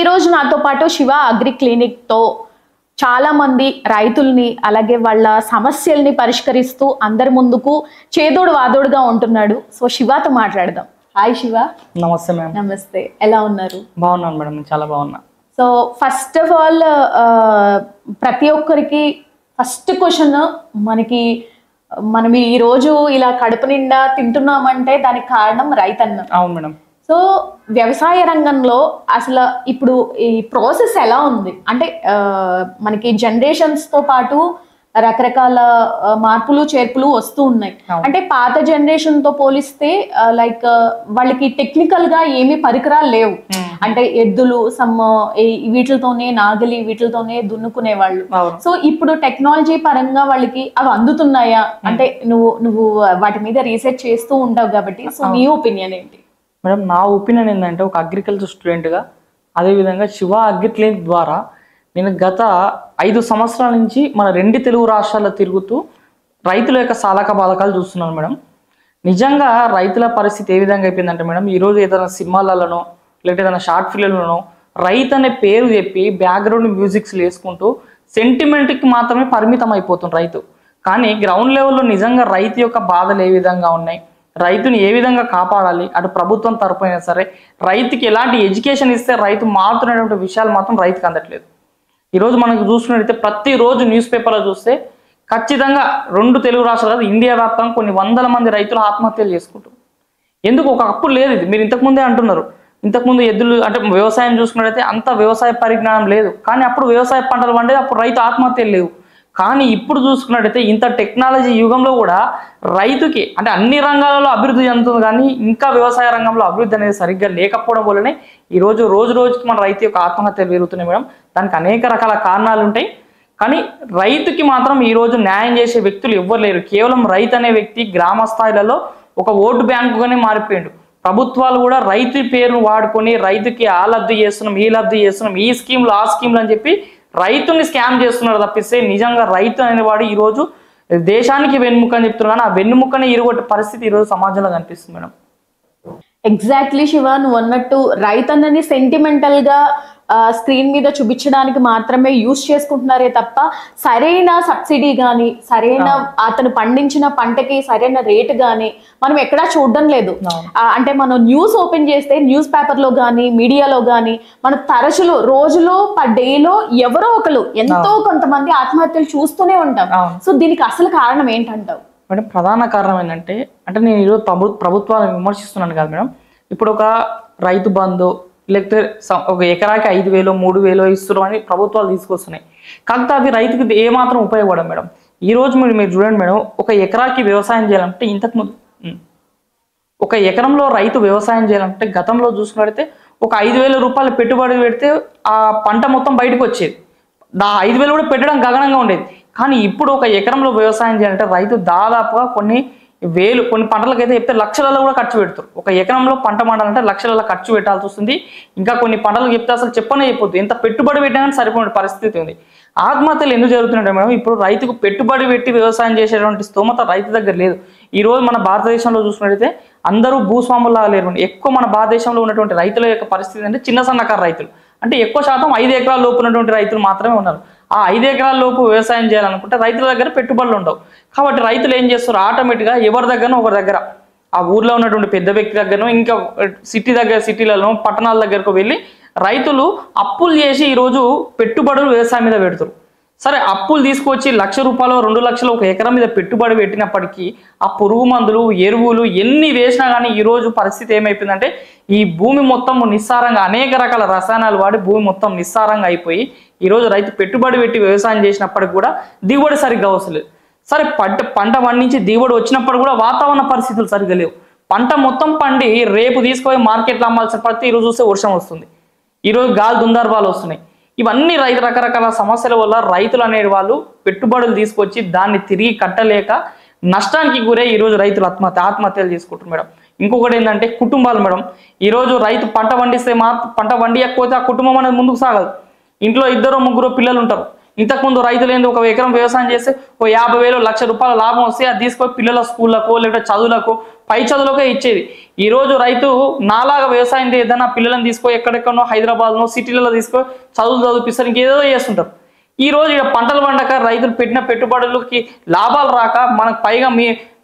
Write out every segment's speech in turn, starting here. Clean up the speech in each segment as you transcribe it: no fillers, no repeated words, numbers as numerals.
ఈరోజు నాతో పాటు శివ అగ్రి క్లినిక్తో చాలా మంది రైతుల్ని అలాగే వాళ్ళ సమస్యల్ని పరిష్కరిస్తూ అందరి ముందుకు చేదోడు వాదోడుగా ఉంటున్నాడు. సో శివతో మాట్లాడదాం. హాయ్ శివ. నమస్తే మ్యామ్. నమస్తే, ఎలా ఉన్నారు? బాగున్నాను మేడం, చాలా బాగున్నా. సో ఫస్ట్ ఆఫ్ ఆల్ ప్రతి ఒక్కరికి ఫస్ట్ క్వశ్చన్, మనం ఈ రోజు ఇలా కడుపు నిండా తింటున్నామంటే దానికి కారణం రైతన్న. అవును మేడం. సో వ్యవసాయ రంగంలో అసలు ఇప్పుడు ఈ ప్రాసెస్ ఎలా ఉంది అంటే మనకి జనరేషన్స్ తో పాటు రకరకాల మార్పులు చేర్పులు వస్తూ ఉన్నాయి. అంటే పాత జనరేషన్ తో పోలిస్తే లైక్ వాళ్ళకి టెక్నికల్ గా ఏమీ పరికరాలు లేవు. అంటే ఎద్దులు వీటితోనే నాగలి వీటితోనే దున్నుకునే వాళ్ళు. సో ఇప్పుడు టెక్నాలజీ పరంగా వాళ్ళకి అవి అందుతున్నాయా? అంటే నువ్వు వాటి మీద రీసెర్చ్ చేస్తూ ఉంటావు కాబట్టి సో నీ ఒపీనియన్ ఏంటి? మేడం, నా ఒపీనియన్ ఏంటంటే ఒక అగ్రికల్చర్ స్టూడెంట్గా, అదేవిధంగా శివ అగ్రి క్లినిక్ ద్వారా నేను గత 5 సంవత్సరాల నుంచి మన 2 తెలుగు రాష్ట్రాల్లో తిరుగుతూ రైతుల యొక్క సాధక బాధకాలు చూస్తున్నాను మేడం. నిజంగా రైతుల పరిస్థితి ఏ విధంగా అయిపోయిందంటే మేడం, ఈరోజు ఏదైనా సినిమాలలోనో లేకపోతే ఏదైనా షార్ట్ ఫిల్మ్లోనో రైతు అనే పేరు చెప్పి బ్యాక్గ్రౌండ్ మ్యూజిక్స్ వేసుకుంటూ సెంటిమెంట్కి మాత్రమే పరిమితం అయిపోతుంది రైతు. కానీ గ్రౌండ్ లెవెల్లో నిజంగా రైతు యొక్క బాధలు ఏ విధంగా ఉన్నాయి, రైతుని ఏ విధంగా కాపాడాలి, అటు ప్రభుత్వం తరపున సరే రైతుకి ఎలాంటి ఎడ్యుకేషన్ ఇస్తే రైతు మారుతున్నటువంటి విషయాలు మాత్రం రైతుకి అందట్లేదు. ఈరోజు మనకు చూసుకున్నట్టయితే ప్రతిరోజు న్యూస్ పేపర్లో చూస్తే ఖచ్చితంగా 2 తెలుగు రాష్ట్రాలు ఇండియా వ్యాప్తంగా కొన్ని వందల మంది రైతులు ఆత్మహత్యలు చేసుకుంటారు. ఎందుకు? ఒక అప్పుడు లేదు. ఇది మీరు ఇంతకుముందే అంటున్నారు. ఇంతకుముందు ఎద్దులు అంటే వ్యవసాయం చూసుకున్నట్టయితే అంత వ్యవసాయ పరిజ్ఞానం లేదు, కానీ అప్పుడు వ్యవసాయ పంటలు పండేది, అప్పుడు రైతు ఆత్మహత్యలు లేవు. కానీ ఇప్పుడు చూసుకున్నట్టయితే ఇంత టెక్నాలజీ యుగంలో కూడా రైతుకి అంటే అన్ని రంగాలలో అభివృద్ధి చెందుతుంది, కానీ ఇంకా వ్యవసాయ రంగంలో అభివృద్ధి అనేది సరిగ్గా లేకపోవడం వల్లనే ఈరోజు రోజుకి మన రైతు యొక్క ఆత్మహత్యలు పెరుగుతున్నాయి మేడం. దానికి అనేక రకాల కారణాలు ఉంటాయి, కానీ రైతుకి మాత్రం ఈరోజు న్యాయం చేసే వ్యక్తులు ఎవ్వరు లేరు. కేవలం రైతు అనే వ్యక్తి గ్రామ స్థాయిలలో ఒక ఓటు బ్యాంకుగానే మారిపోయాడు. ప్రభుత్వాలు కూడా రైతు పేరును వాడుకొని రైతుకి ఆ లబ్ధి చేస్తున్నాం, ఈ లబ్ధి చేస్తున్నాం, ఈ స్కీమ్లు ఆ స్కీమ్లు అని చెప్పి రైతుని స్కామ్ చేస్తున్నారు తప్పిస్తే నిజంగా రైతు అనేవాడు ఈరోజు దేశానికి వెన్నుముక్క అని చెప్తున్నారు, కానీ ఆ వెన్నుముక్కని ఇరుగొట్టే పరిస్థితి ఈరోజు సమాజంలో కనిపిస్తుంది మేడం. ఎగ్జాక్ట్లీ శివ, నువ్వు అన్నట్టు రైతన్నని సెంటిమెంటల్ గా స్క్రీన్ మీద చూపించడానికి మాత్రమే యూజ్ చేసుకుంటున్నారే తప్ప సరైన సబ్సిడీ కానీ సరైన అతను పండించిన పంటకి సరైన రేటు కానీ మనం ఎక్కడా చూడడం లేదు. అంటే మనం న్యూస్ ఓపెన్ చేస్తే న్యూస్ పేపర్లో కానీ మీడియాలో కానీ మనం తరచులో రోజులో డేలో ఎవరో ఒకరు ఎంతో కొంతమంది ఆత్మహత్యలు చూస్తూనే ఉంటాం. సో దీనికి అసలు కారణం ఏంటంటావు? మేడం, ప్రధాన కారణం ఏంటంటే నేను ఈరోజు ప్రభుత్వాలను విమర్శిస్తున్నాను కాదు మేడం. ఇప్పుడు ఒక రైతు బంధు లేకపోతే ఒక ఎకరాకి 5,000 3,000 ఇస్తున్నాం అని ప్రభుత్వాలు తీసుకొస్తున్నాయి, కాకపోతే అవి రైతుకి ఏమాత్రం ఉపయోగపడదు మేడం. ఈరోజు మీరు చూడండి మేడం, ఒక ఎకరాకి వ్యవసాయం చేయాలంటే ఇంతకుముందు ఒక ఎకరంలో రైతు వ్యవసాయం చేయాలంటే గతంలో చూసుకున్నట్టయితే ఒక 5,000 రూపాయలు పెట్టుబడి పెడితే ఆ పంట మొత్తం బయటకు వచ్చేది. 5,000 కూడా పెట్టడం గగనంగా ఉండేది. కానీ ఇప్పుడు ఒక ఎకరంలో వ్యవసాయం చేయాలంటే రైతు దాదాపుగా కొన్ని పంటలకైతే చెప్తే లక్షలలో కూడా ఖర్చు పెడతారు. ఒక ఎకరంలో పంట పండాలంటే లక్షలలో ఖర్చు పెట్టాల్సి వస్తుంది. ఇంకా కొన్ని పంటలకు చెప్తే అసలు చెప్పనే చెప్పొద్దు, ఎంత పెట్టుబడి పెట్టినా కానీ సరిపోయే పరిస్థితి ఉంది. ఆత్మహత్యలు ఎందుకు జరుగుతున్నాయి మేడం? ఇప్పుడు రైతుకు పెట్టుబడి పెట్టి వ్యవసాయం చేసేటువంటి స్తోమత రైతు దగ్గర లేదు. ఈరోజు మన భారతదేశంలో చూసుకున్నట్టయితే అందరూ భూస్వాములా లేరు. ఎక్కువ మన భారతదేశంలో ఉన్నటువంటి రైతుల యొక్క పరిస్థితి అంటే చిన్న సన్నకారు రైతులు, అంటే ఎక్కువ శాతం 5 ఎకరాల లోపు ఉన్నటువంటి రైతులు మాత్రమే ఉన్నారు. ఆ 5 ఎకరాల లోపు వ్యవసాయం చేయాలనుకుంటే రైతుల దగ్గర పెట్టుబడులు ఉండవు. కాబట్టి రైతులు ఏం చేస్తారు, ఆటోమేటిక్గా ఎవరి దగ్గరనో ఒకరి దగ్గర, ఆ ఊర్లో ఉన్నటువంటి పెద్ద వ్యక్తి దగ్గరనో ఇంకా సిటీలలో పట్టణాల దగ్గరకు వెళ్ళి రైతులు అప్పులు చేసి ఈరోజు పెట్టుబడులు వ్యవసాయం మీద పెడతారు. సరే, అప్పులు తీసుకొచ్చి 1,00,000 రూపాయలు 2 లక్షలు ఒక ఎకరం మీద పెట్టుబడి పెట్టినప్పటికీ ఆ పురుగు మందులు ఎరువులు ఎన్ని వేసినా కానీ ఈరోజు పరిస్థితి ఏమైపోయిందంటే ఈ భూమి మొత్తం నిస్సారంగా అనేక రకాల రసాయనాలు వాడి భూమి మొత్తం నిస్సారంగా అయిపోయి ఈరోజు రైతు పెట్టుబడి పెట్టి వ్యవసాయం చేసినప్పటికి కూడా దిగుబడి సరిగ్గా వస్తలేదు. సరే, పంట పండించి దిగుబడి వచ్చినప్పుడు కూడా వాతావరణ పరిస్థితులు సరిగ్గా లేవు. పంట మొత్తం పండి రేపు తీసుకుపోయి మార్కెట్లో అమ్మాల్సిన పరిస్థితి ఈరోజు చూస్తే వర్షం వస్తుంది, ఈరోజు గాలి దుందర్భాలు వస్తున్నాయి. ఇవన్నీ రకరకాల సమస్యల వల్ల రైతులు అనే వాళ్ళు పెట్టుబడులు తీసుకొచ్చి దాన్ని తిరిగి కట్టలేక నష్టానికి గురై ఈరోజు రైతులు ఆత్మహత్యలు చేసుకుంటారు మేడం. ఇంకొకటి ఏంటంటే కుటుంబాలు మేడం. ఈరోజు రైతు పంట పండిస్తే పంట పండియకపోతే ఆ కుటుంబం అనేది ముందుకు సాగదు. ఇంట్లో 2 3 పిల్లలు ఉంటారు. ఇంతకుముందు రైతులు ఏంది, ఒక ఎకరం వ్యవసాయం చేస్తే ఓ 50,000 1,00,000 లాభం వస్తే అది తీసుకొని పిల్లల స్కూళ్ళకో లేకపోతే చదువులకు పై చదువులకే ఇచ్చేది. ఈ రోజు రైతు నాలాగా వ్యవసాయం ఏదైనా పిల్లలను తీసుకొని ఎక్కడెక్కడో హైదరాబాద్లో సిటీలలో తీసుకొని చదివిపిస్తారు, ఇంకేదో చేస్తుంటారు. ఈ రోజు ఇక్కడ పంటలు పండక రైతులు పెట్టిన పెట్టుబడులకి లాభాలు రాక మనకు పైగా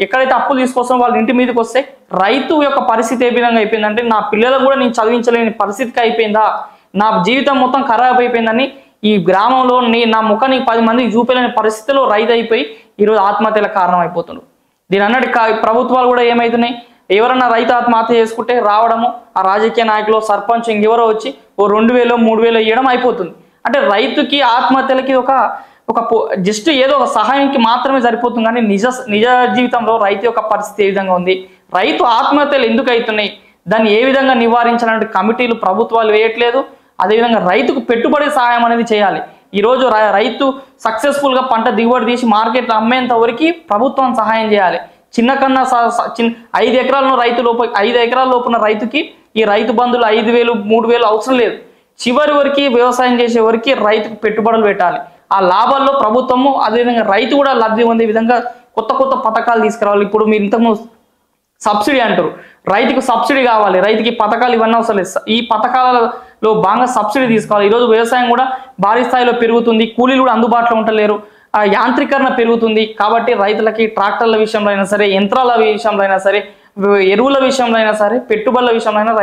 ఎక్కడైతే అప్పులు తీసుకొస్తామో వాళ్ళ ఇంటి మీదకి వస్తే రైతు యొక్క పరిస్థితి ఏ విధంగా అయిపోయిందంటే నా పిల్లలు కూడా నేను చదివించలేని పరిస్థితికి అయిపోయిందా, నా జీవితం మొత్తం ఖరాబ్ అయిపోయిందని ఈ గ్రామంలో నా ముఖానికి 10 మందికి చూపలేని పరిస్థితిలో రైతు అయిపోయి ఈరోజు ఆత్మహత్యలకు కారణం అయిపోతున్నారు. దీని అన్నట్టు ప్రభుత్వాలు కూడా ఏమవుతున్నాయి, ఎవరన్నా రైతు ఆత్మహత్య చేసుకుంటే రావడము ఆ రాజకీయ నాయకులు సర్పంచ్ ఇంకెవరో వచ్చి ఓ 2,000 3,000 ఇవ్వడం అయిపోతుంది. అంటే రైతుకి ఆత్మహత్యలకి ఒక జస్ట్ ఏదో ఒక సహాయంకి మాత్రమే సరిపోతుంది. కానీ నిజ జీవితంలో రైతు యొక్క పరిస్థితి ఏ విధంగా ఉంది, రైతు ఆత్మహత్యలు ఎందుకు అవుతున్నాయి, దాన్ని ఏ విధంగా నివారించాలంటే కమిటీలు ప్రభుత్వాలు వేయట్లేదు. అదేవిధంగా రైతుకు పెట్టుబడి సహాయం అనేది చేయాలి. ఈరోజు రైతు సక్సెస్ఫుల్గా పంట దిగుబడి తీసి మార్కెట్లో అమ్మేంత వరకు ప్రభుత్వం సహాయం చేయాలి. చిన్న 5 ఎకరాలను 5 ఎకరాల లోపున్న రైతుకి ఈ రైతు బంధువులు 5,000 3,000 అవసరం లేదు. చివరి వరకు వ్యవసాయం చేసే వరకు రైతుకు పెట్టుబడులు పెట్టాలి. ఆ లాభాల్లో ప్రభుత్వము అదేవిధంగా రైతు కూడా లబ్ధి పొందే విధంగా కొత్త పథకాలు తీసుకురావాలి. ఇప్పుడు మీరు ఇంతకుముందు సబ్సిడీ అంటారు, రైతుకు సబ్సిడీ కావాలి, రైతుకి పథకాలు ఇవన్నీ అవసరం లేదు. ఈ పథకాలలో బాగా సబ్సిడీ తీసుకోవాలి. ఈరోజు వ్యవసాయం కూడా భారీ స్థాయిలో పెరుగుతుంది, కూలీలు కూడా అందుబాటులో ఉండలేరు, యాంత్రీకరణ పెరుగుతుంది. కాబట్టి రైతులకి ట్రాక్టర్ల విషయంలో అయినా సరే, యంత్రాల విషయంలో అయినా సరే, ఎరువుల విషయంలో అయినా సరే, పెట్టుబడుల విషయంలో అయినా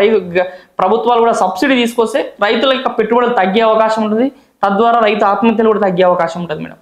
ప్రభుత్వాలు కూడా సబ్సిడీ తీసుకొస్తే రైతుల యొక్క పెట్టుబడులు తగ్గే అవకాశం ఉంటుంది. తద్వారా రైతు ఆత్మహత్యలు కూడా తగ్గే అవకాశం ఉంటుంది మేడం.